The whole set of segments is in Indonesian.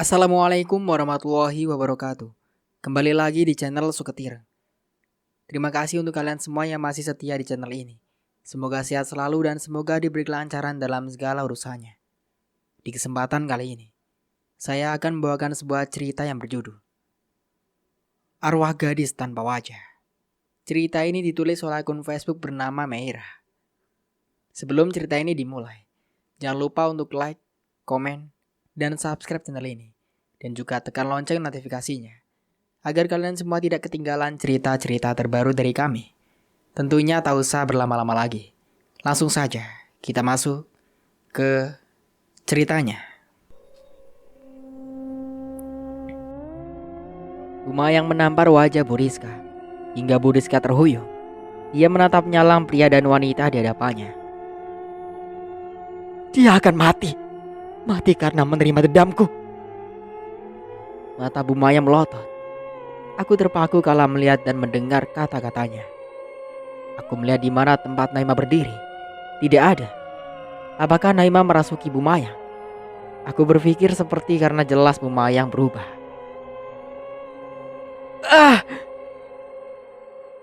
Assalamualaikum warahmatullahi wabarakatuh. Kembali lagi di channel Suketir. Terima kasih untuk kalian semua yang masih setia di channel ini. Semoga sehat selalu dan semoga diberi kelancaran dalam segala urusannya. Di kesempatan kali ini, saya akan membawakan sebuah cerita yang berjudul Arwah Gadis Tanpa Wajah. Cerita ini ditulis oleh akun Facebook bernama Meira. Sebelum cerita ini dimulai, jangan lupa untuk like, komen, dan subscribe channel ini. Dan juga tekan lonceng notifikasinya, agar kalian semua tidak ketinggalan cerita-cerita terbaru dari kami. Tentunya tak usah berlama-lama lagi. Langsung saja kita masuk ke ceritanya. Uma yang menampar wajah Bu Rizka, hingga Bu Rizka terhuyung. Ia menatap nyalang pria dan wanita di hadapannya. Dia akan mati. Mati karena menerima dendamku. Mata Bu Maya melotot. Aku terpaku kala melihat dan mendengar kata-katanya. Aku melihat di mana tempat Naima berdiri. Tidak ada. Apakah Naima merasuki Bu Mayang? Aku berpikir seperti karena jelas Bu Mayang berubah.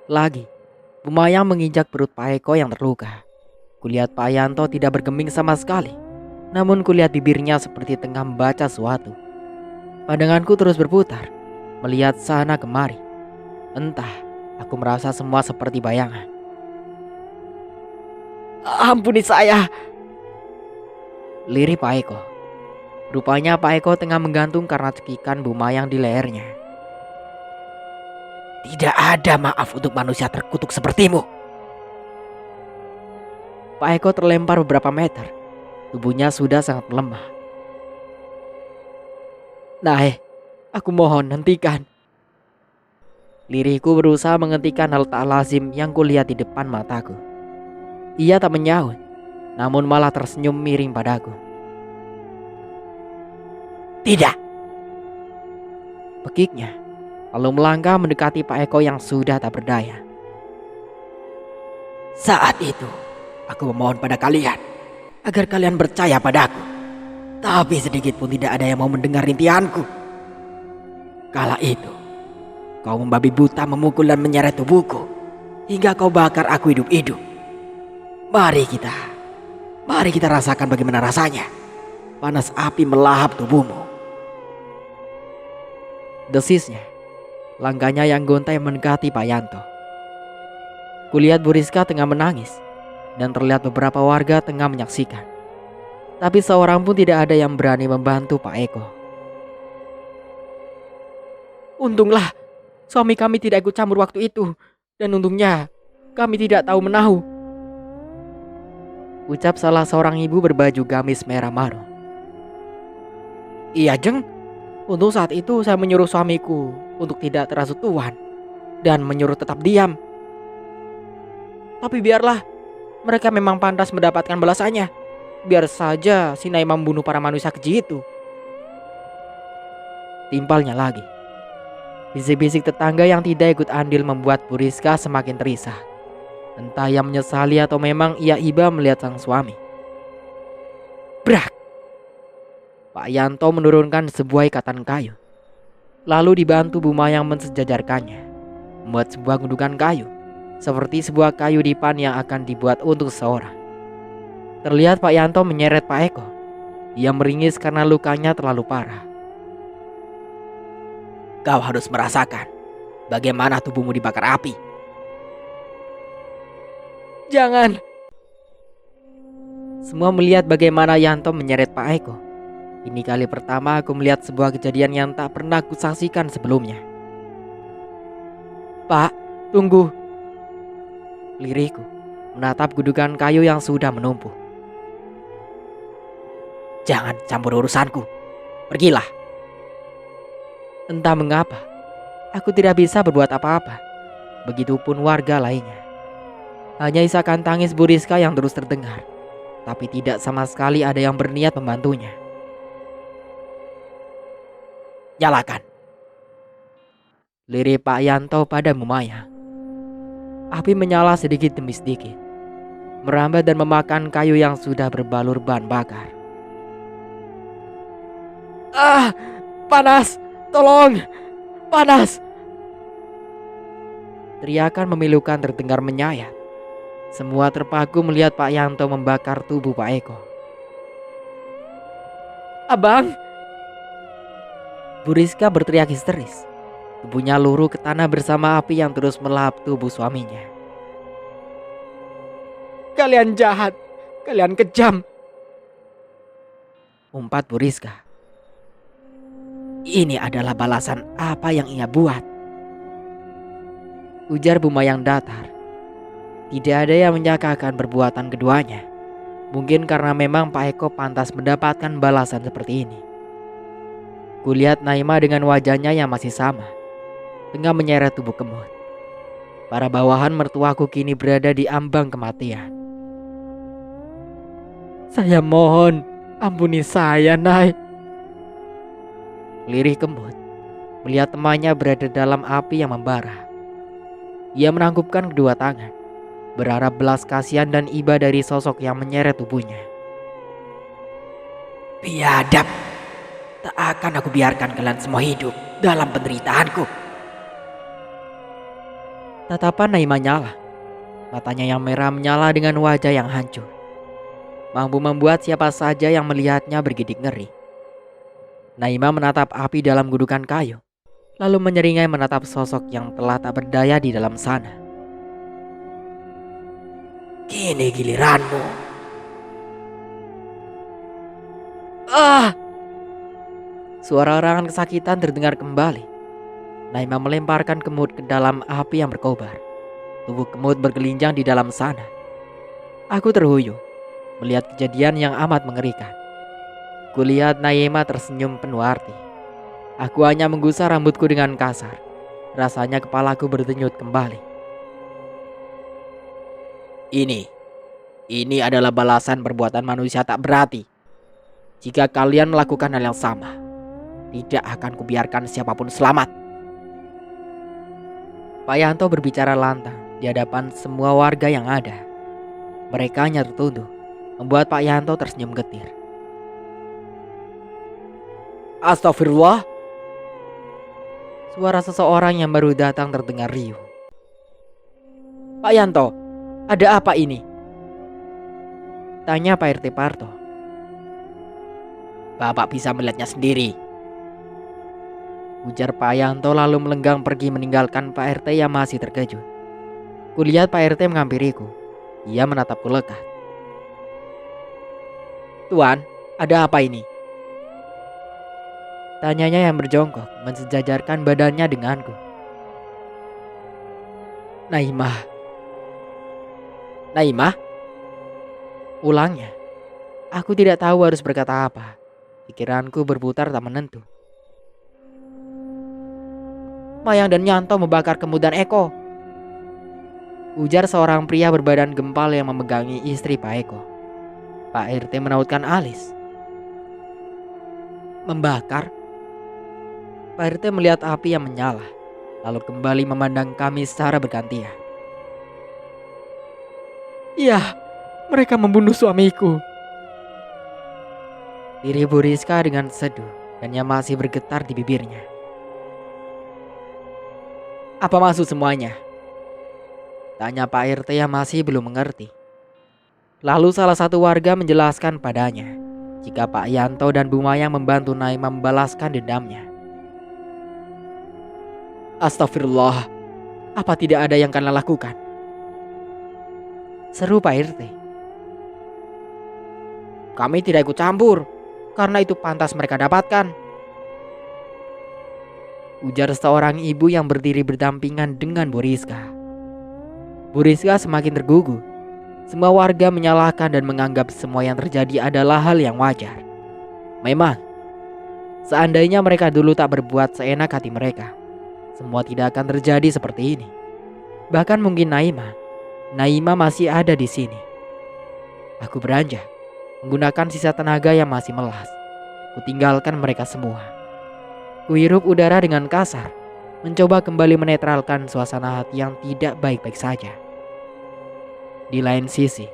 Lagi, Bu Mayang menginjak perut Pak Eko yang terluka. Kulihat Pak Yanto tidak bergeming sama sekali. Namun kulihat bibirnya seperti tengah membaca sesuatu. Pandanganku terus berputar, melihat sana kemari. Entah, aku merasa semua seperti bayangan. Ampuni saya. Lirih Pak Eko. Rupanya Pak Eko tengah menggantung karena cekikan Bu Mayang di lehernya. Tidak ada maaf untuk manusia terkutuk sepertimu. Pak Eko terlempar beberapa meter. Tubuhnya sudah sangat melemah. Nae, aku mohon hentikan. Lirihku berusaha menghentikan hal tak lazim yang kulihat di depan mataku. Ia tak menyaut, namun malah tersenyum miring padaku. Tidak. Pekiknya, lalu melangkah mendekati Pak Eko yang sudah tak berdaya. Saat itu, aku memohon pada kalian agar kalian percaya padaku. Tapi sedikit pun tidak ada yang mau mendengar rintihanku. Kala itu, kau membabi buta memukul dan menyeret tubuhku hingga kau bakar aku hidup-hidup. Mari kita rasakan bagaimana rasanya panas api melahap tubuhmu. Desisnya, langkahnya yang gontai mendekati Pak Yanto. Kulihat Bu Rizka tengah menangis dan terlihat beberapa warga tengah menyaksikan. Tapi seorang pun tidak ada yang berani membantu Pak Eko. Untunglah suami kami tidak ikut campur waktu itu. Dan untungnya kami tidak tahu menahu, ucap salah seorang ibu berbaju gamis merah marun. Iya Jeng, untung saat itu saya menyuruh suamiku untuk tidak terhasut Tuhan dan menyuruh tetap diam. Tapi biarlah, mereka memang pantas mendapatkan balasannya. Biar saja si Naima membunuh para manusia keji itu. Timpalnya lagi. Bisik-bisik tetangga yang tidak ikut andil membuat Bu Rizka semakin terisah. Entah ia menyesali atau memang ia iba melihat sang suami. Brak! Pak Yanto menurunkan sebuah ikatan kayu. Lalu dibantu Bu Mayang mensejajarkannya, membuat sebuah gundukan kayu, seperti sebuah kayu dipan yang akan dibuat untuk seseorang. Terlihat Pak Yanto menyeret Pak Eko. Ia meringis karena lukanya terlalu parah. Kau harus merasakan bagaimana tubuhmu dibakar api. Jangan! Semua melihat bagaimana Yanto menyeret Pak Eko. Ini kali pertama aku melihat sebuah kejadian yang tak pernah kusaksikan sebelumnya. Pak, tunggu. Lirihku menatap gundukan kayu yang sudah menumpuk. Jangan campur urusanku. Pergilah. Entah mengapa, aku tidak bisa berbuat apa-apa. Begitupun warga lainnya. Hanya isakan tangis Bu Rizka yang terus terdengar. Tapi tidak sama sekali ada yang berniat membantunya. Nyalakan. Lirih Pak Yanto pada Bu Mayang. Api menyala sedikit demi sedikit, merambat dan memakan kayu yang sudah berbalur bahan bakar. Panas! Tolong! Panas! Teriakan memilukan terdengar menyayat. Semua terpaku melihat Pak Yanto membakar tubuh Pak Eko. Abang! Bu Rizka berteriak histeris. Tubuhnya luruh ke tanah bersama api yang terus melahap tubuh suaminya. Kalian jahat! Kalian kejam! Umpat Bu Rizka. Ini adalah balasan apa yang ia buat, ujar Bu Mayang datar. Tidak ada yang menyangkakan perbuatan keduanya. Mungkin karena memang Pak Eko pantas mendapatkan balasan seperti ini. Kulihat Naima dengan wajahnya yang masih sama, tengah menyeret tubuh Kemud. Para bawahan mertuaku kini berada di ambang kematian. Saya mohon, ampuni saya, Nay. Lirih Kemud melihat temannya berada dalam api yang membara. Ia menanggupkan kedua tangan, berharap belas kasihan dan iba dari sosok yang menyeret tubuhnya. Biadab, tak akan aku biarkan kalian semua hidup dalam penderitaanku. Tatapan Naima nyala, matanya yang merah menyala dengan wajah yang hancur, mampu membuat siapa saja yang melihatnya bergidik ngeri. Naima menatap api dalam gudukan kayu, lalu menyeringai menatap sosok yang telah tak berdaya di dalam sana. Kini giliranmu. Ah! Suara orangan kesakitan terdengar kembali. Naima melemparkan Kemud ke dalam api yang berkobar. Tubuh Kemud bergelinjang di dalam sana. Aku terhuyung melihat kejadian yang amat mengerikan. Kulihat Naima tersenyum penuh arti. Aku hanya menggusar rambutku dengan kasar. Rasanya kepalaku berdenyut kembali. Ini adalah balasan perbuatan manusia tak berarti. Jika kalian melakukan hal yang sama, tidak akan kubiarkan siapapun selamat. Pak Yanto berbicara lantang di hadapan semua warga yang ada. Mereka hanya tertunduk, membuat Pak Yanto tersenyum getir. Astagfirullah. Suara seseorang yang baru datang terdengar riuh. Pak Yanto, ada apa ini? Tanya Pak RT Parto. Bapak bisa melihatnya sendiri, ujar Pak Yanto lalu melenggang pergi meninggalkan Pak RT yang masih terkejut. Kulihat Pak RT menghampiriku. Ia menatapku lekat. Tuan, ada apa ini? Tanyanya yang berjongkok mensejajarkan badannya denganku. Naimah. Ulangnya. Aku tidak tahu harus berkata apa. Pikiranku berputar tak menentu. Mayang dan Nyanto membakar Kemud dan Eko, ujar seorang pria berbadan gempal yang memegangi istri Pak Eko. Pak RT menautkan alis. Membakar? Pak RT melihat api yang menyala, lalu kembali memandang kami secara bergantian. Iya, mereka membunuh suamiku. Diri Bu Rizka dengan seduh dan yang masih bergetar di bibirnya. Apa maksud semuanya? Tanya Pak RT yang masih belum mengerti. Lalu salah satu warga menjelaskan padanya jika Pak Yanto dan Bu Mayang membantu Naima membalaskan dendamnya. Astagfirullah, apa tidak ada yang kalian lakukan? Seru Pak RT. Kami tidak ikut campur, karena itu pantas mereka dapatkan, ujar seorang ibu yang berdiri berdampingan dengan Bu Rizka. Bu Rizka semakin tergugu. Semua warga menyalahkan dan menganggap semua yang terjadi adalah hal yang wajar. Memang, seandainya mereka dulu tak berbuat seenak hati mereka, semua tidak akan terjadi seperti ini. Bahkan mungkin Naima masih ada di sini. Aku beranjak, menggunakan sisa tenaga yang masih melas. Kutinggalkan mereka semua. Kuhirup udara dengan kasar, mencoba kembali menetralkan suasana hati yang tidak baik-baik saja. Di lain sisi,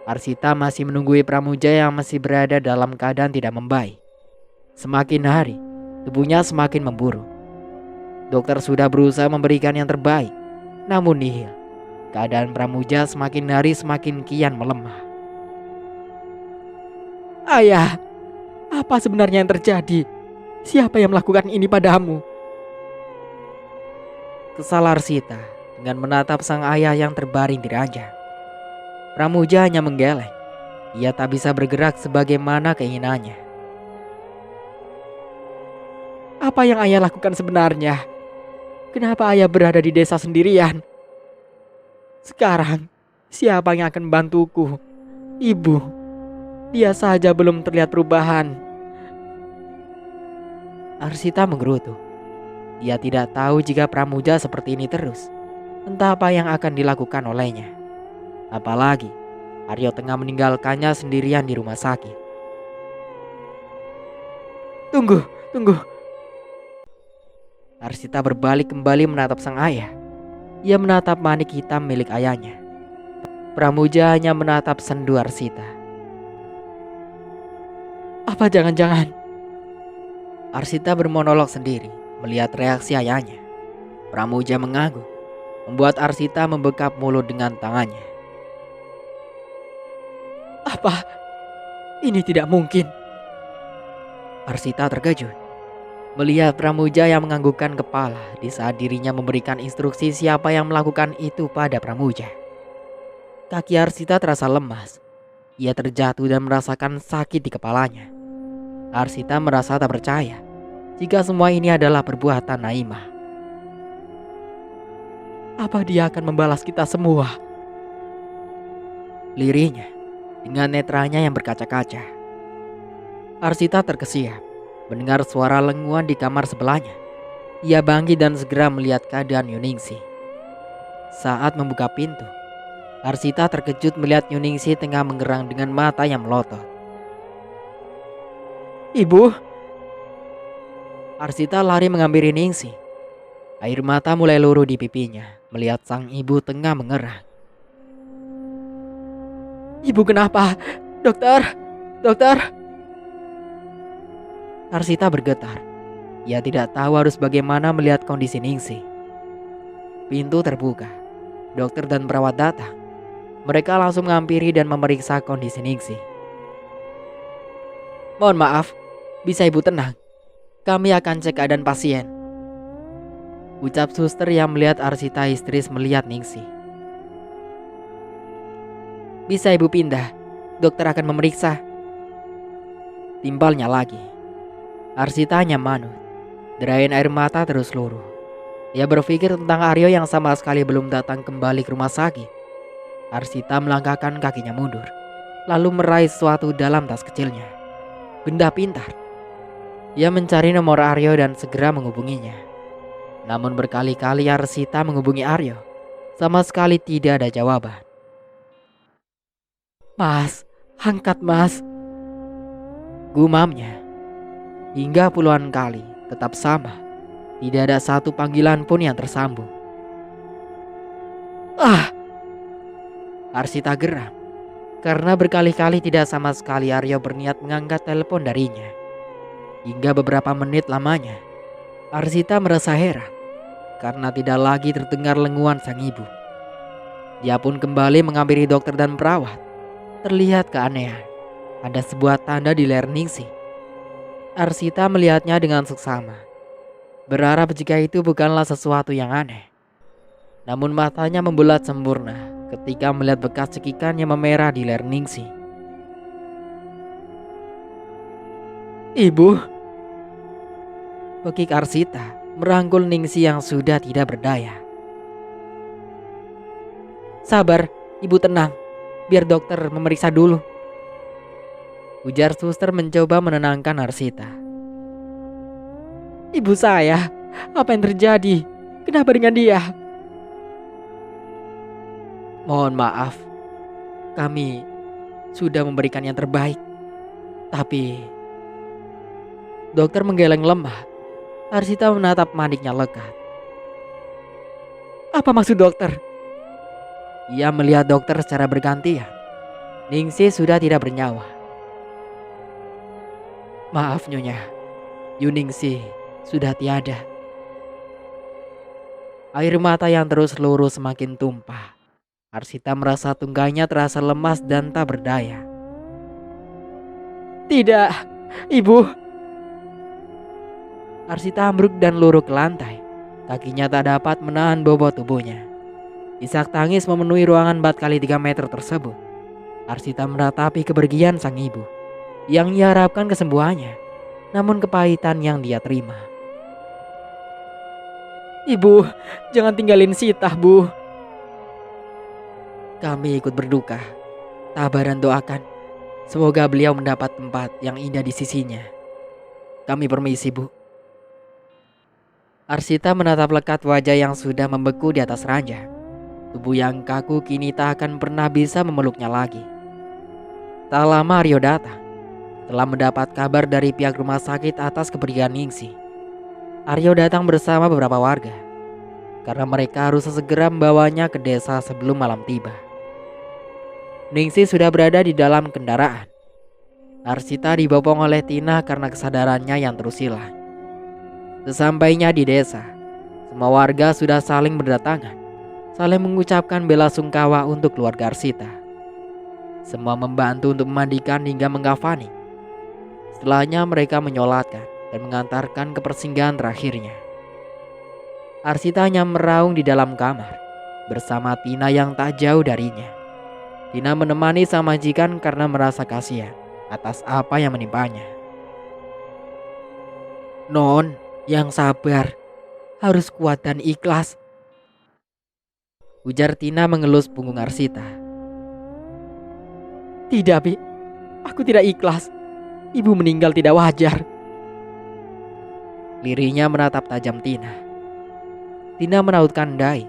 Arsita masih menunggui Pramuja yang masih berada dalam keadaan tidak membaik. Semakin hari, Tubuhnya semakin memburuk. Dokter sudah berusaha memberikan yang terbaik, namun nihil. Keadaan Pramuja semakin hari semakin kian melemah. Ayah, apa sebenarnya yang terjadi? Siapa yang melakukan ini padamu? Kesal Arsita dengan menatap sang ayah yang terbaring di ranjang. Pramuja hanya menggeleng. Ia tak bisa bergerak sebagaimana keinginannya. Apa yang ayah lakukan sebenarnya? Kenapa ayah berada di desa sendirian? Sekarang, siapa yang akan membantuku? Ibu, dia saja belum terlihat perubahan. Arsita menggerutu. Dia tidak tahu jika Pramuja seperti ini terus, entah apa yang akan dilakukan olehnya. Apalagi Aryo tengah meninggalkannya sendirian di rumah sakit. Tunggu. Arsita berbalik kembali menatap sang ayah. Ia menatap manik hitam milik ayahnya. Pramuja hanya menatap sendu Arsita. Apa jangan-jangan? Arsita bermonolog sendiri melihat reaksi ayahnya. Pramuja mengangguk, membuat Arsita membekap mulut dengan tangannya. Apa? Ini tidak mungkin. Arsita terkejut melihat Pramuja yang menganggukkan kepala di saat dirinya memberikan instruksi siapa yang melakukan itu pada Pramuja. Kaki Arsita terasa lemas. Ia terjatuh dan merasakan sakit di kepalanya. Arsita merasa tak percaya jika semua ini adalah perbuatan Naimah. Apa dia akan membalas kita semua? Lirihnya dengan netranya yang berkaca-kaca. Arsita terkesiap mendengar suara lenguan di kamar sebelahnya. Ia bangkit dan segera melihat keadaan Yuningsih. Saat membuka pintu, Arsita terkejut melihat Yuningsih tengah menggerang dengan mata yang melotot. Ibu. Arsita lari mengambil Yuningsih. Air mata mulai luruh di pipinya melihat sang ibu tengah mengerang. Ibu kenapa? Dokter. Arsita bergetar. Ia tidak tahu harus bagaimana melihat kondisi Ningsih. Pintu terbuka. Dokter dan perawat datang. Mereka langsung menghampiri dan memeriksa kondisi Ningsih. Mohon maaf, bisa ibu tenang. Kami akan cek keadaan pasien. Ucap suster yang melihat Arsita histeris melihat Ningsih. Bisa ibu pindah, dokter akan memeriksa. Timbalnya lagi. Arsita hanya manut. Derayan air mata terus luruh. Ia berpikir tentang Aryo yang sama sekali belum datang kembali ke rumah sakit. Arsita melangkahkan kakinya mundur, lalu meraih sesuatu dalam tas kecilnya. Benda pintar. Ia mencari nomor Aryo dan segera menghubunginya. Namun berkali-kali Arsita menghubungi Aryo, sama sekali tidak ada jawaban. Mas, angkat mas. Gumamnya. Hingga puluhan kali tetap sama. Tidak ada satu panggilan pun yang tersambung. Arsita geram. Karena berkali-kali tidak sama sekali Aryo berniat mengangkat telepon darinya. Hingga beberapa menit lamanya Arsita merasa heran karena tidak lagi terdengar lenguan sang ibu. Dia pun kembali menghampiri dokter dan perawat. Terlihat keanehan. Ada sebuah tanda di leher Ningsih. Arsita melihatnya dengan seksama, berharap jika itu bukanlah sesuatu yang aneh. Namun matanya membulat sempurna ketika melihat bekas cekikan yang memerah di leher Ningsih. Ibu. Pekik Arsita merangkul Ningsih yang sudah tidak berdaya. Sabar, ibu tenang. Biar dokter memeriksa dulu. Ujar suster mencoba menenangkan Arsita. Ibu saya, apa yang terjadi? Kenapa dengan dia? Mohon maaf, kami sudah memberikan yang terbaik. Tapi dokter menggeleng lemah. Arsita menatap maniknya lekat. Apa maksud dokter? Ia melihat dokter secara bergantian. Ningsih sudah tidak bernyawa. Maaf Nyonya, Yuningsih sudah tiada. Air mata yang terus lurus semakin tumpah. Arsita merasa tungganya terasa lemas dan tak berdaya. Tidak, ibu. Arsita ambruk dan luruh ke lantai. Kakinya tak dapat menahan bobot tubuhnya. Isak tangis memenuhi ruangan 4x3 meter tersebut. Arsita meratapi kepergian sang ibu yang ia harapkan kesembuhannya, namun kepahitan yang dia terima. Ibu, jangan tinggalin Sita, Bu. Kami ikut berduka. Tabah dan doakan semoga beliau mendapat tempat yang indah di sisinya. Kami permisi, Bu. Arsita menatap lekat wajah yang sudah membeku di atas ranjang. Tubuh yang kaku kini tak akan pernah bisa memeluknya lagi. Tak lama Aryo datang. Setelah mendapat kabar dari pihak rumah sakit atas kepergian Ningsih, Aryo datang bersama beberapa warga karena mereka harus segera membawanya ke desa sebelum malam tiba. Ningsih sudah berada di dalam kendaraan. Arsita dibopong oleh Tina karena kesadarannya yang terus hilang. Sesampainya di desa, semua warga sudah saling berdatangan, saling mengucapkan bela sungkawa untuk keluarga Arsita. Semua membantu untuk memandikan hingga menggafani. Setelahnya mereka menyolatkan dan mengantarkan ke persinggahan terakhirnya. Arsita hanya meraung di dalam kamar bersama Tina yang tak jauh darinya. Tina menemani sang majikan karena merasa kasihan atas apa yang menimpanya. Non, yang sabar, harus kuat dan ikhlas, ujar Tina mengelus punggung Arsita. Tidak, Bi, aku tidak ikhlas. Ibu meninggal tidak wajar. Lirinya menatap tajam Tina. Tina menautkan dahi,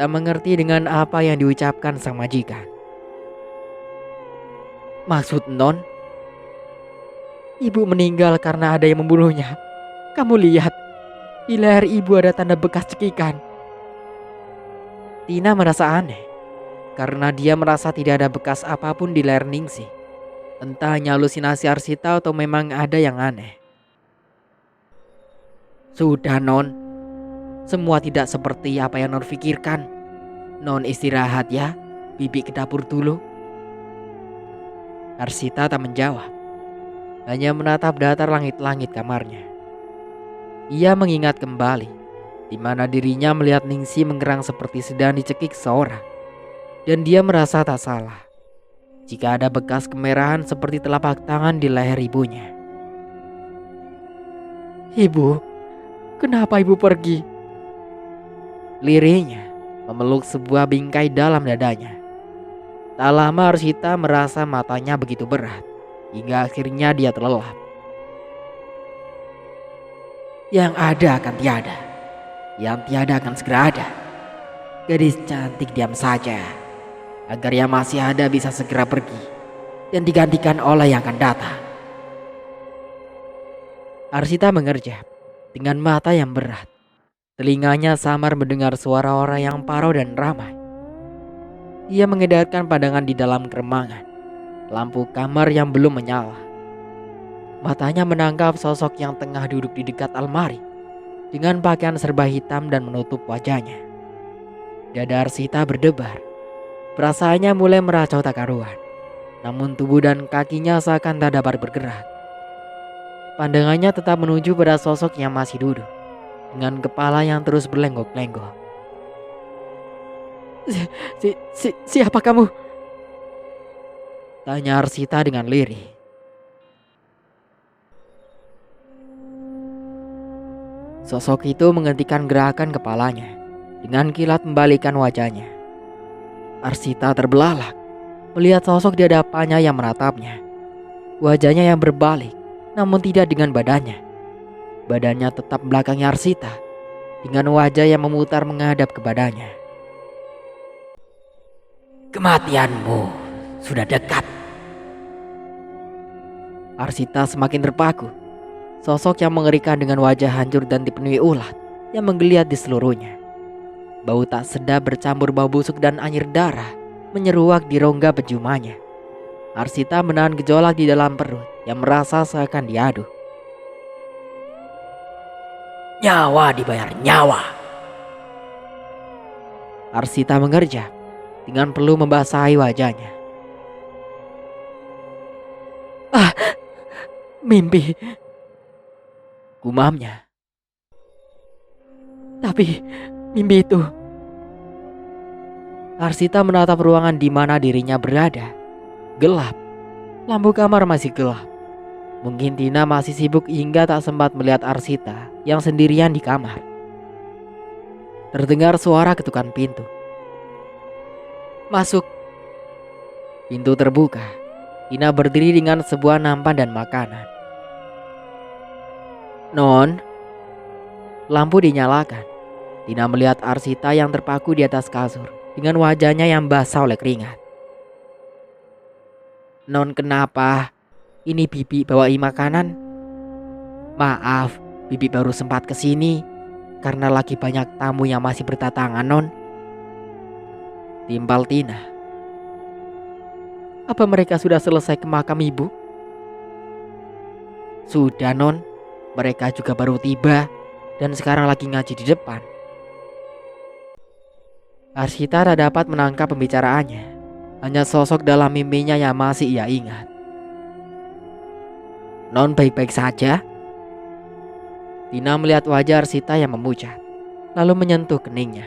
tak mengerti dengan apa yang diucapkan sang majikan. Maksud Non? Ibu meninggal karena ada yang membunuhnya. Kamu lihat, di leher ibu ada tanda bekas cekikan. Tina merasa aneh karena dia merasa tidak ada bekas apapun di leher Ningsih. Entah hanya halusinasi Arsita atau memang ada yang aneh. Sudah Non, semua tidak seperti apa yang Non pikirkan. Non istirahat ya, Bibi ke dapur dulu. Arsita tak menjawab, hanya menatap datar langit-langit kamarnya. Ia mengingat kembali di mana dirinya melihat Ningsih menggerang seperti sedang dicekik seorang, dan dia merasa tak salah jika ada bekas kemerahan seperti telapak tangan di leher ibunya. Ibu, kenapa ibu pergi? Lirihnya memeluk sebuah bingkai dalam dadanya. Tak lama Arsita merasa matanya begitu berat hingga akhirnya dia terlelap. Yang ada akan tiada, yang tiada akan segera ada. Gadis cantik diam saja, agar yang masih ada bisa segera pergi dan digantikan oleh yang akan datang. Arsita mengerjap dengan mata yang berat. Telinganya samar mendengar suara orang yang parau dan ramai. Ia mengedarkan pandangan di dalam keremangan lampu kamar yang belum menyala. Matanya menangkap sosok yang tengah duduk di dekat almari dengan pakaian serba hitam dan menutup wajahnya. Dada Arsita berdebar. Perasaannya mulai meracau tak karuan. Namun tubuh dan kakinya seakan tak dapat bergerak. Pandangannya tetap menuju pada sosok yang masih duduk dengan kepala yang terus berlenggok-lenggok. Siapa kamu? Tanya Arsita dengan lirih. Sosok itu menghentikan gerakan kepalanya dengan kilat membalikan wajahnya. Arsita terbelalak melihat sosok di hadapannya yang menatapnya. Wajahnya yang berbalik, namun tidak dengan badannya. Badannya tetap belakangnya Arsita dengan wajah yang memutar menghadap ke badannya. Kematianmu sudah dekat. Arsita semakin terpaku. Sosok yang mengerikan dengan wajah hancur dan dipenuhi ulat yang menggeliat di seluruhnya. Bau tak sedap bercampur bau busuk dan anyir darah menyeruak di rongga penjumanya. Arsita menahan gejolak di dalam perut yang merasa seakan diaduk. Nyawa dibayar nyawa. Arsita mengerjak dengan perlu membasahi wajahnya. Mimpi, gumamnya. Tapi mimpi itu. Arsita menatap ruangan di mana dirinya berada. Gelap. Lampu kamar masih gelap. Mungkin Tina masih sibuk hingga tak sempat melihat Arsita yang sendirian di kamar. Terdengar suara ketukan pintu. Masuk. Pintu terbuka. Tina berdiri dengan sebuah nampan dan makanan. Non. Lampu dinyalakan. Tina melihat Arsita yang terpaku di atas kasur dengan wajahnya yang basah oleh keringat. Non, kenapa? Ini Bibi bawain makanan. Maaf, Bibi baru sempat kesini karena lagi banyak tamu yang masih berdatangan, Non. Timpal Tina. Apa mereka sudah selesai ke makam ibu? Sudah, Non. Mereka juga baru tiba dan sekarang lagi ngaji di depan. Arsita tak dapat menangkap pembicaraannya. Hanya sosok dalam mimpinya yang masih ia ingat. Non baik-baik saja? Tina melihat wajah Arsita yang memucat, lalu menyentuh keningnya.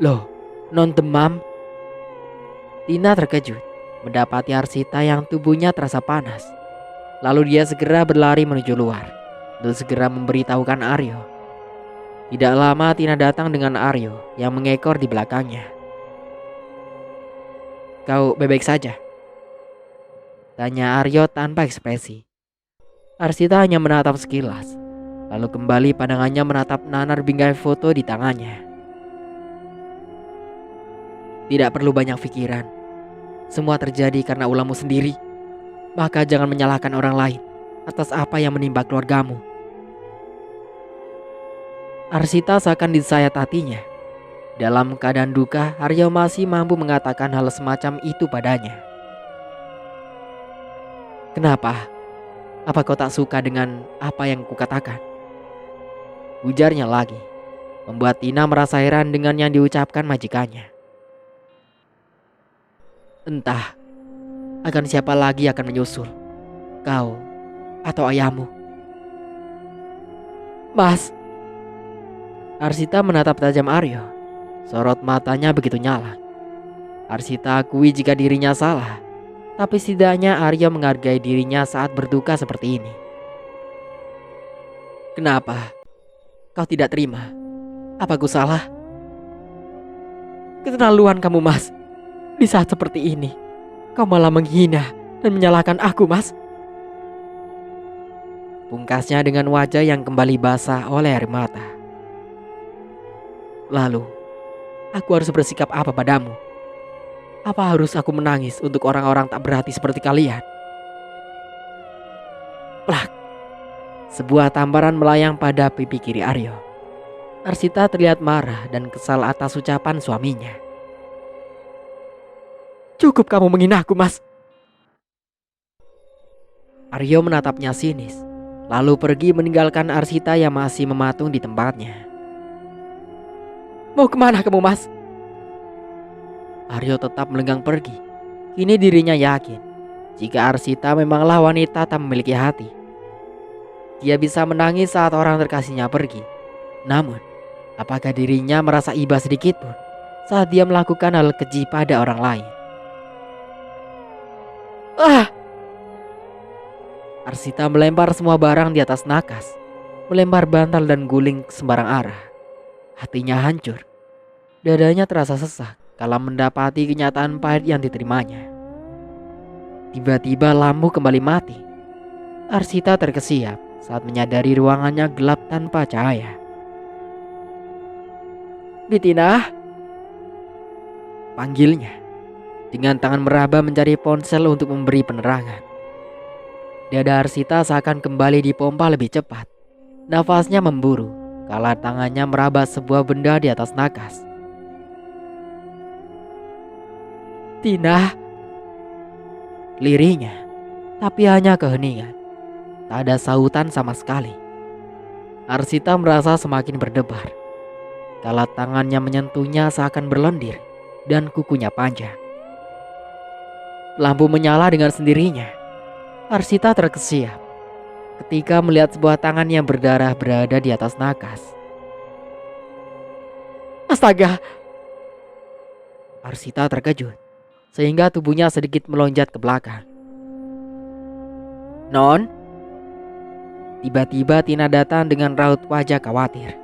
Loh, Non demam? Tina terkejut mendapati Arsita yang tubuhnya terasa panas. Lalu dia segera berlari menuju luar untuk segera memberitahukan Aryo. Tidak lama Tina datang dengan Aryo yang mengekor di belakangnya. Kau baik-baik saja? Tanya Aryo tanpa ekspresi. Arsita hanya menatap sekilas, lalu kembali pandangannya menatap nanar bingkai foto di tangannya. Tidak perlu banyak pikiran. Semua terjadi karena ulahmu sendiri. Maka jangan menyalahkan orang lain atas apa yang menimpa keluargamu. Arsita seakan disayat hatinya. Dalam keadaan duka, Aryo masih mampu mengatakan hal semacam itu padanya. Kenapa? Apa kau tak suka dengan apa yang kukatakan? Ujarnya lagi, membuat Tina merasa heran dengan yang diucapkan majikannya. Entah akan siapa lagi akan menyusul, kau atau ayahmu. Mas. Arsita menatap tajam Aryo. Sorot matanya begitu nyala. Arsita akui jika dirinya salah, tapi setidaknya Aryo menghargai dirinya saat berduka seperti ini. Kenapa? Kau tidak terima? Apa ku salah? Keterlaluan kamu, Mas. Di saat seperti ini kau malah menghina dan menyalahkan aku, Mas. Pungkasnya dengan wajah yang kembali basah oleh air mata. Lalu, aku harus bersikap apa padamu? Apa harus aku menangis untuk orang-orang tak berhati seperti kalian? Plak. Sebuah tamparan melayang pada pipi kiri Aryo. Arsita terlihat marah dan kesal atas ucapan suaminya. Cukup kamu menghina aku, Mas. Aryo menatapnya sinis, lalu pergi meninggalkan Arsita yang masih mematung di tempatnya. Mau kemana kamu, Mas? Aryo tetap melenggang pergi. Kini dirinya yakin jika Arsita memanglah wanita tak memiliki hati. Dia bisa menangis saat orang terkasihnya pergi. Namun, apakah dirinya merasa iba sedikit pun saat dia melakukan hal keji pada orang lain? Arsita melempar semua barang di atas nakas, melempar bantal dan guling ke sembarang arah. Hatinya hancur. Dadanya terasa sesak kala mendapati kenyataan pahit yang diterimanya. Tiba-tiba lampu kembali mati. Arsita terkesiap saat menyadari ruangannya gelap tanpa cahaya. Bitina, panggilnya dengan tangan meraba mencari ponsel untuk memberi penerangan. Dada Arsita seakan kembali dipompa lebih cepat. Nafasnya memburu kala tangannya meraba sebuah benda di atas nakas. Tina, lirihnya, tapi hanya keheningan. Tak ada sautan sama sekali. Arsita merasa semakin berdebar. Kala tangannya menyentuhnya seakan berlendir dan kukunya panjang. Lampu menyala dengan sendirinya. Arsita terkesiap ketika melihat sebuah tangan yang berdarah berada di atas nakas. Astaga! Arsita terkejut sehingga tubuhnya sedikit melonjak ke belakang. Non? Tiba-tiba Tina datang dengan raut wajah khawatir.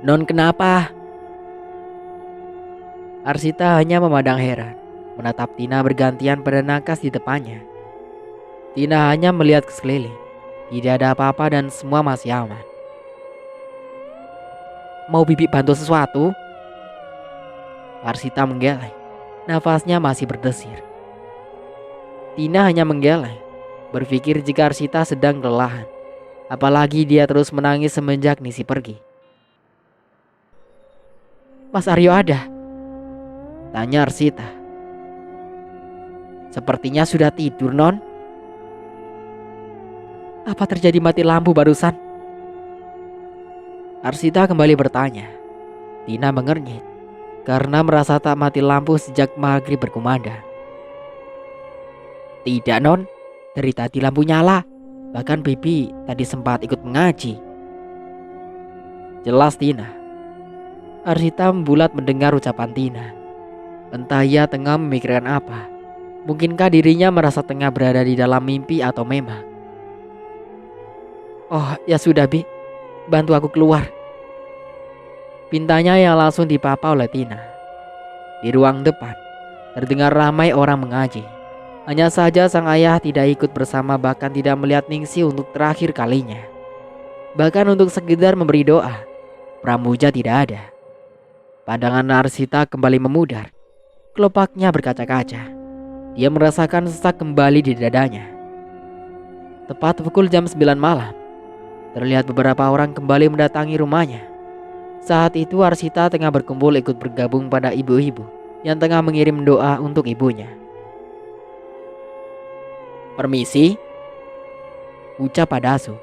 Non, kenapa? Arsita hanya memandang heran, menatap Tina bergantian pada nakas di depannya. Tina hanya melihat ke sekeliling. Tidak ada apa-apa dan semua masih aman. Mau Bibi bantu sesuatu? Arsita menggeleng. Nafasnya masih berdesir. Tina hanya menggeleng, berpikir jika Arsita sedang kelelahan. Apalagi dia terus menangis semenjak Nisi pergi. Mas Aryo ada? Tanya Arsita. Sepertinya sudah tidur, Non. Apa terjadi mati lampu barusan? Arsita kembali bertanya. Tina mengernyit karena merasa tak mati lampu sejak maghrib berkumandang. Tidak, Non. Dari tadi lampu nyala. Bahkan Bibi tadi sempat ikut mengaji. Jelas Tina. Arsita membulat mendengar ucapan Tina. Entah ia tengah memikirkan apa. Mungkinkah dirinya merasa tengah berada di dalam mimpi atau memang. Oh ya sudah Bi, bantu aku keluar. Pintanya yang langsung dipapa oleh Tina. Di ruang depan terdengar ramai orang mengaji. Hanya saja sang ayah tidak ikut bersama, bahkan tidak melihat Ningsi untuk terakhir kalinya. Bahkan untuk sekedar memberi doa, pramuja tidak ada. Pandangan Arsita kembali memudar. Kelopaknya berkaca-kaca. Dia merasakan sesak kembali di dadanya. Tepat pukul jam 9 malam, terlihat beberapa orang kembali mendatangi rumahnya. Saat itu Arsita tengah berkumpul ikut bergabung pada ibu-ibu yang tengah mengirim doa untuk ibunya. Permisi, ucap Adasu.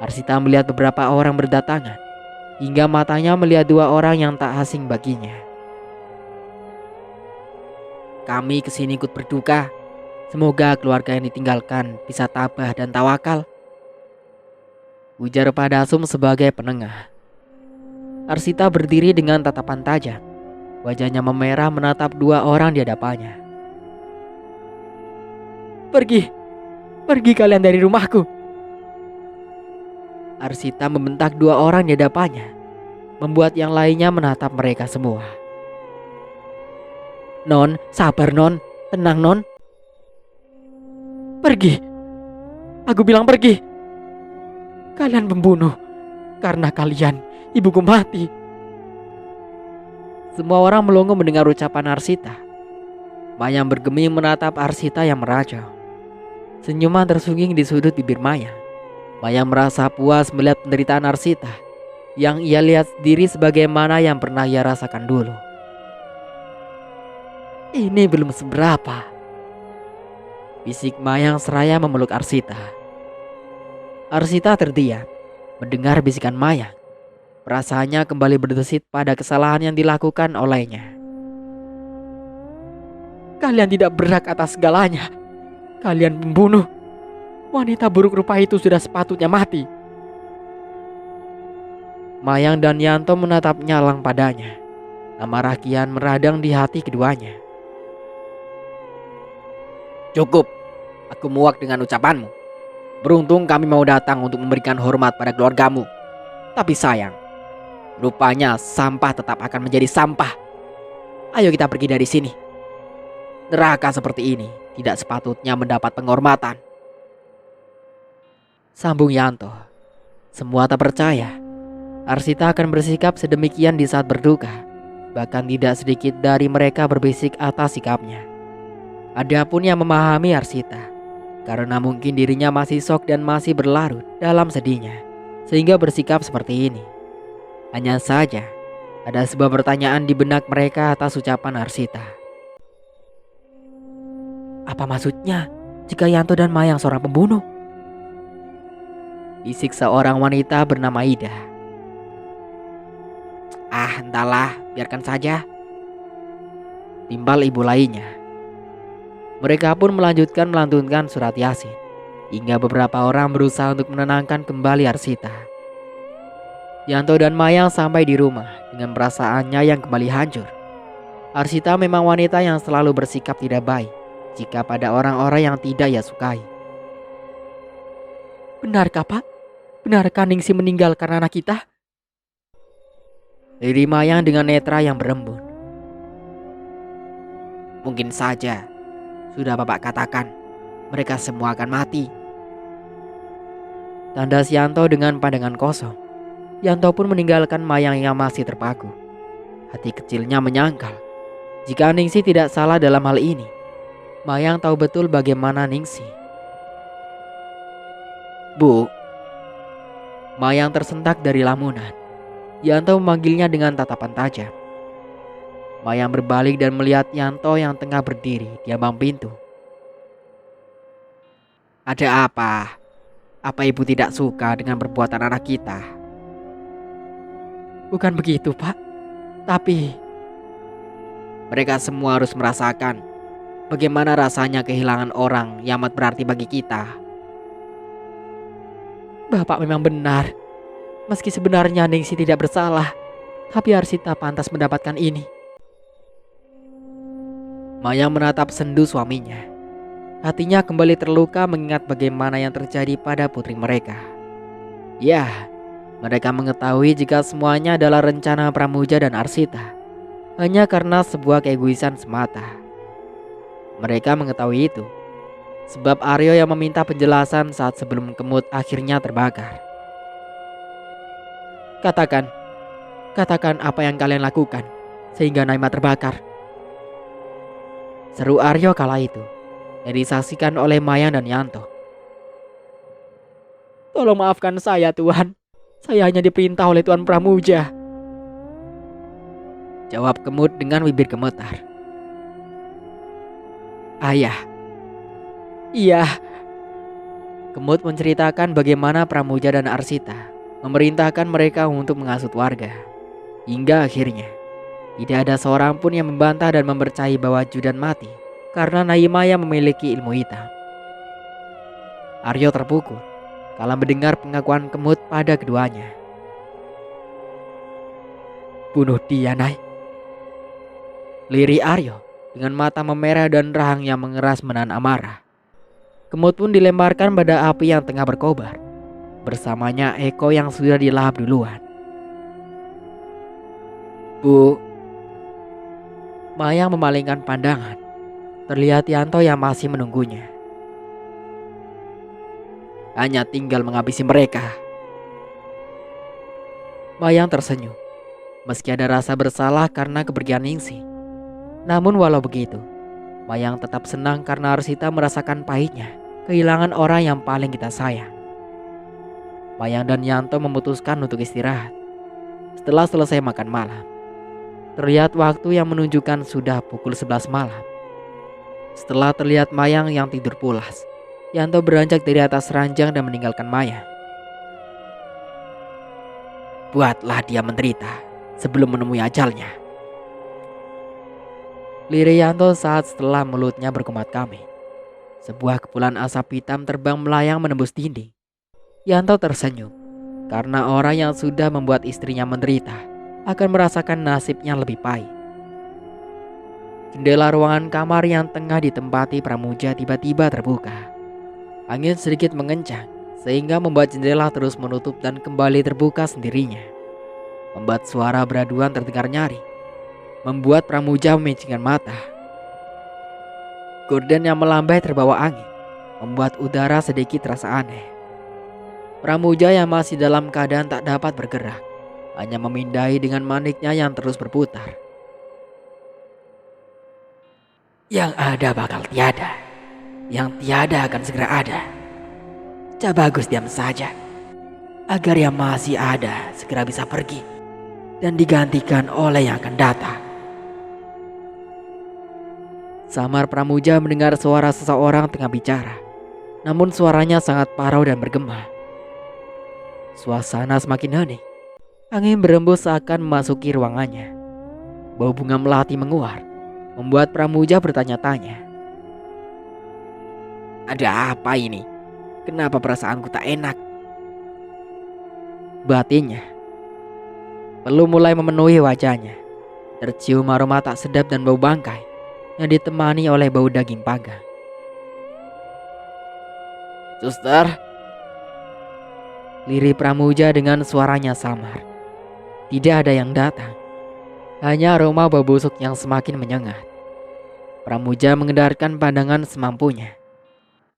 Arsita melihat beberapa orang berdatangan, hingga matanya melihat dua orang yang tak asing baginya. Kami kesini ikut berduka. Semoga keluarga yang ditinggalkan bisa tabah dan tawakal, ujar Padasum sebagai penengah. Arsita berdiri dengan tatapan tajam. Wajahnya memerah menatap dua orang di hadapannya. Pergi kalian dari rumahku. Arsita membentak dua orang di hadapannya, membuat yang lainnya menatap mereka semua. Non, sabar Non, tenang Non. Pergi. Aku bilang pergi. Kalian pembunuh. Karena kalian, ibuku mati. Semua orang melongo mendengar ucapan Arsita. Mayang bergeming menatap Arsita yang merajau. Senyuman tersungging di sudut bibir Mayang. Mayang merasa puas melihat penderitaan Arsita, yang ia lihat sendiri sebagaimana yang pernah ia rasakan dulu. Ini belum seberapa, bisik Mayang seraya memeluk Arsita. Arsita terdiam mendengar bisikan Mayang. Perasaannya kembali berdesit pada kesalahan yang dilakukan olehnya. Kalian tidak berhak atas segalanya. Kalian pembunuh. Wanita buruk rupa itu sudah sepatutnya mati. Mayang dan Yanto menatap nyalang padanya. Amarah kian meradang di hati keduanya. Cukup, aku muak dengan ucapanmu. Beruntung kami mau datang untuk memberikan hormat pada keluargamu. Tapi sayang, rupanya sampah tetap akan menjadi sampah. Ayo kita pergi dari sini. Neraka seperti ini tidak sepatutnya mendapat penghormatan, sambung Yanto. Semua tak percaya Arsita akan bersikap sedemikian di saat berduka. Bahkan tidak sedikit dari mereka berbisik atas sikapnya. Adapun yang memahami Arsita, karena mungkin dirinya masih syok dan masih berlarut dalam sedihnya, sehingga bersikap seperti ini. Hanya saja ada sebuah pertanyaan di benak mereka atas ucapan Arsita. Apa maksudnya jika Yanto dan Mayang seorang pembunuh? bisik seorang wanita bernama Ida. "Ah, entahlah, biarkan saja," timbal ibu lainnya. Mereka pun melanjutkan melantunkan surat Yasin, hingga beberapa orang berusaha untuk menenangkan kembali Arsita. Yanto dan Mayang sampai di rumah dengan perasaannya yang kembali hancur. Arsita memang wanita yang selalu bersikap tidak baik jika pada orang-orang yang tidak ia sukai. "Benarkah, Pak? Benarkah Ningsi meninggal karena anak kita?" Riri Mayang dengan netra yang berembun. "Mungkin saja. Sudah Bapak katakan, mereka semua akan mati," tandas Yanto dengan pandangan kosong. Yanto pun meninggalkan Mayang yang masih terpaku. Hati kecilnya menyangkal jika Ningsi tidak salah dalam hal ini. Mayang tahu betul bagaimana Ningsi. "Bu." Mayang tersentak dari lamunan. Yanto memanggilnya dengan tatapan tajam. Mayang berbalik dan melihat Yanto yang tengah berdiri di ambang pintu. "Ada apa? Apa ibu tidak suka dengan perbuatan anak kita?" "Bukan begitu, Pak. Tapi mereka semua harus merasakan bagaimana rasanya kehilangan orang yang amat berarti bagi kita." "Bapak memang benar. Meski sebenarnya Ningsi tidak bersalah, tapi Arsita pantas mendapatkan ini." Mayang menatap sendu suaminya. Hatinya kembali terluka mengingat bagaimana yang terjadi pada putri mereka. Ya, mereka mengetahui jika semuanya adalah rencana Pramuja dan Arsita, hanya karena sebuah keegoisan semata. Mereka mengetahui itu sebab Aryo yang meminta penjelasan saat sebelum kemud akhirnya terbakar. Katakan apa yang kalian lakukan sehingga Naima terbakar," seru Aryo kala itu, yang disaksikan oleh Mayang dan Yanto. "Tolong maafkan saya, Tuhan. Saya hanya diperintah oleh Tuan Pramuja," jawab Kemud dengan bibir gemetar. "Ayah." "Iya." Kemud menceritakan bagaimana Pramuja dan Arsita memerintahkan mereka untuk menghasut warga. Hingga akhirnya tidak ada seorang pun yang membantah dan mempercayai bahwa Judan mati karena Naima yang memiliki ilmu hitam. Aryo terpukul kala mendengar pengakuan Kemud pada keduanya. "Bunuh dia, Nay," lirih Aryo dengan mata memerah dan rahang yang mengeras menahan amarah. Kemud pun dilemparkan pada api yang tengah berkobar. Bersamanya Eko yang sudah dilahap duluan. "Bu." Mayang memalingkan pandangan. Terlihat Yanto yang masih menunggunya. "Hanya tinggal menghabisi mereka." Mayang tersenyum, meski ada rasa bersalah karena kepergian Ningsi. Namun walau begitu, Mayang tetap senang karena Arsita merasakan pahitnya kehilangan orang yang paling kita sayang. Mayang dan Yanto memutuskan untuk istirahat. Setelah selesai makan malam, terlihat waktu yang menunjukkan sudah pukul 11 malam. Setelah terlihat Mayang yang tidur pulas, Yanto beranjak dari atas ranjang dan meninggalkan Mayang. "Buatlah dia menderita sebelum menemui ajalnya," lirih Yanto saat setelah mulutnya berkumat kami. Sebuah kepulan asap hitam terbang melayang menembus dinding. Yanto tersenyum karena orang yang sudah membuat istrinya menderita akan merasakan nasibnya lebih pahit. Jendela ruangan kamar yang tengah ditempati Pramuja tiba-tiba terbuka. Angin sedikit mengencang sehingga membuat jendela terus menutup dan kembali terbuka sendirinya. Membuat suara beraduan terdengar nyaring, membuat Pramuja memicingkan mata. Gorden yang melambai terbawa angin membuat udara sedikit terasa aneh. Pramuja yang masih dalam keadaan tak dapat bergerak hanya memindai dengan maniknya yang terus berputar. "Yang ada bakal tiada, yang tiada akan segera ada. Cak Bagus diam saja, agar yang masih ada segera bisa pergi dan digantikan oleh yang akan datang." Samar Pramuja mendengar suara seseorang tengah bicara, namun suaranya sangat parau dan bergema. Suasana semakin hening. Angin berembus seakan memasuki ruangannya. Bau bunga melati menguar, membuat Pramuja bertanya-tanya. Ada apa ini? Kenapa perasaanku tak enak? Batinnya. Belum mulai memenuhi wajahnya. Tercium aroma tak sedap dan bau bangkai yang ditemani oleh bau daging panggang. Suster, lirih Pramuja dengan suaranya samar. Tidak ada yang datang. Hanya aroma bau busuk yang semakin menyengat. Pramuja mengedarkan pandangan semampunya.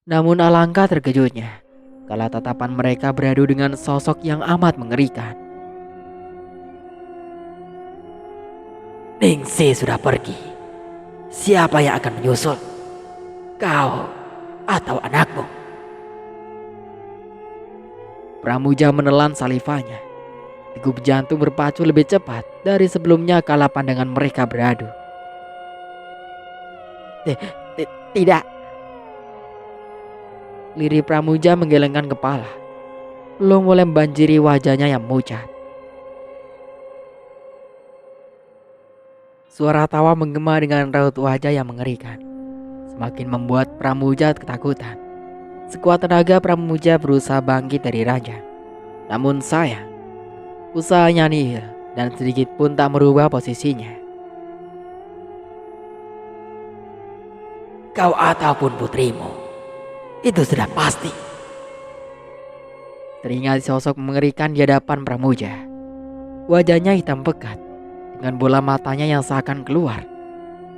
Namun alangkah terkejutnya kala tatapan mereka beradu dengan sosok yang amat mengerikan. Ningsih sudah pergi. Siapa yang akan menyusul? Kau atau anakmu? Pramuja menelan salivanya. Degup jantung berpacu lebih cepat dari sebelumnya kala pandangan mereka beradu. Tidak. Lirih Pramuja menggelengkan kepala. Belum mulai membanjiri wajahnya yang pucat. Suara tawa menggema dengan raut wajah yang mengerikan. Semakin membuat Pramuja ketakutan. Sekuat tenaga Pramuja berusaha bangkit dari ranjang. Namun sayang, usahanya nihil dan sedikit pun tak merubah posisinya. Kau ataupun putrimu, itu sudah pasti. Teringat sosok mengerikan di hadapan Pramuja. Wajahnya hitam pekat, dengan bola matanya yang seakan keluar.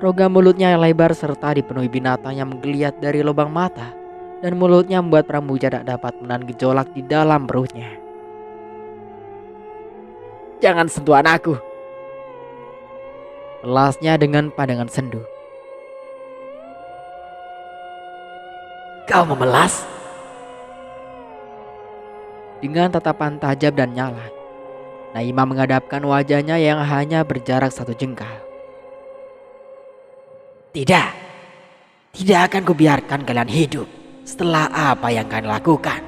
Rongga mulutnya yang lebar serta dipenuhi binatang yang menggeliat dari lubang mata. Dan mulutnya membuat Pramuja tak dapat menahan gejolak di dalam perutnya. Jangan sentuh anakku, melasnya dengan pandangan sendu. Kau memelas? Dengan tatapan tajam dan nyala, Naima menghadapkan wajahnya yang hanya berjarak 1 jengkal. Tidak akan kubiarkan kalian hidup setelah apa yang kalian lakukan.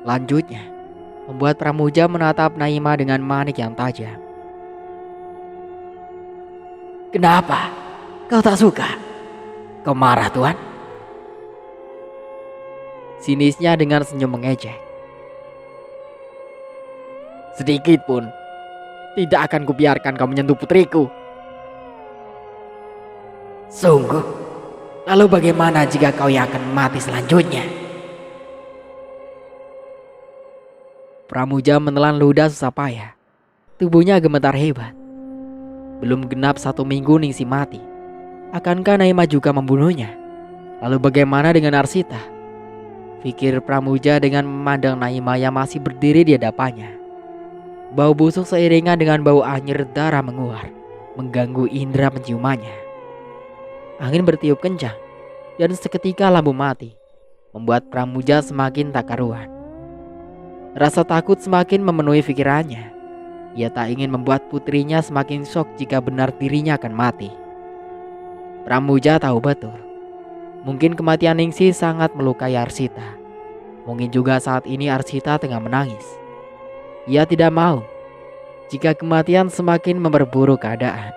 Lanjutnya, membuat Pramuja menatap Naima dengan manik yang tajam. Kenapa? Kau tak suka? Kau marah, Tuan? Sinisnya dengan senyum mengejek. Sedikit pun tidak akan kubiarkan kau menyentuh putriku. Sungguh? Lalu bagaimana jika kau yang akan mati selanjutnya? Pramuja menelan ludah susah payah. Tubuhnya gemetar hebat. Belum genap 1 minggu Ningsih mati. Akankah Naima juga membunuhnya? Lalu bagaimana dengan Arsita? Pikir Pramuja dengan memandang Naima yang masih berdiri di hadapannya. Bau busuk seiringan dengan bau anyir darah menguar, mengganggu indera penciumannya. Angin bertiup kencang dan seketika lampu mati, membuat Pramuja semakin tak karuan. Rasa takut semakin memenuhi pikirannya. Ia tak ingin membuat putrinya semakin syok jika benar dirinya akan mati. Pramuja tahu betul, mungkin kematian Ningsih sangat melukai Arsita. Mungkin juga saat ini Arsita tengah menangis. Ia tidak mau jika kematian semakin memperburuk keadaan.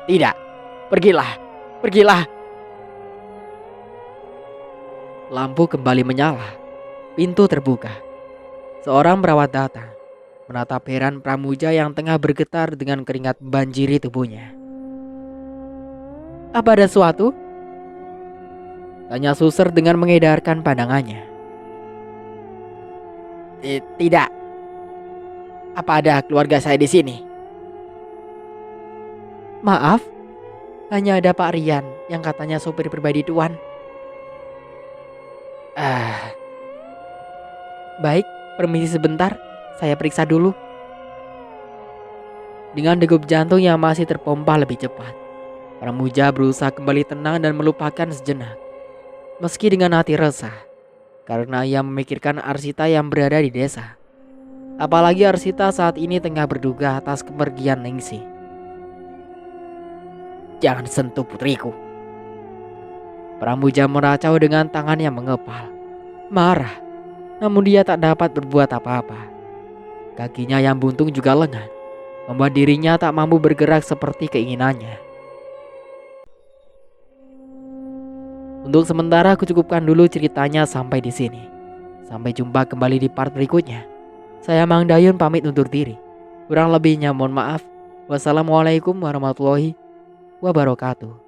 Tidak, pergilah. Lampu kembali menyala. Pintu terbuka. Seorang perawat datang, menatap heran Pramuja yang tengah bergetar dengan keringat membanjiri tubuhnya. Apa ada sesuatu? Tanya suster dengan mengedarkan pandangannya. Tidak. Apa ada keluarga saya di sini? Maaf, hanya ada Pak Rian yang katanya sopir pribadi Tuan. Baik, permisi sebentar, saya periksa dulu. Dengan degup jantung yang masih terpompa lebih cepat, Pramuja berusaha kembali tenang dan melupakan sejenak. Meski dengan hati resah, karena ia memikirkan Arsita yang berada di desa. Apalagi Arsita saat ini tengah berduka atas kepergian Ningsih. Jangan sentuh putriku. Pramuja meracau dengan tangannya mengepal. Marah, namun dia tak dapat berbuat apa-apa. Kakinya yang buntung juga lengan, membuat dirinya tak mampu bergerak seperti keinginannya. Untuk sementara aku cukupkan dulu ceritanya sampai di sini. Sampai jumpa kembali di part berikutnya. Saya Mang Dayun pamit undur diri. Kurang lebihnya mohon maaf. Wassalamualaikum warahmatullahi wabarakatuh.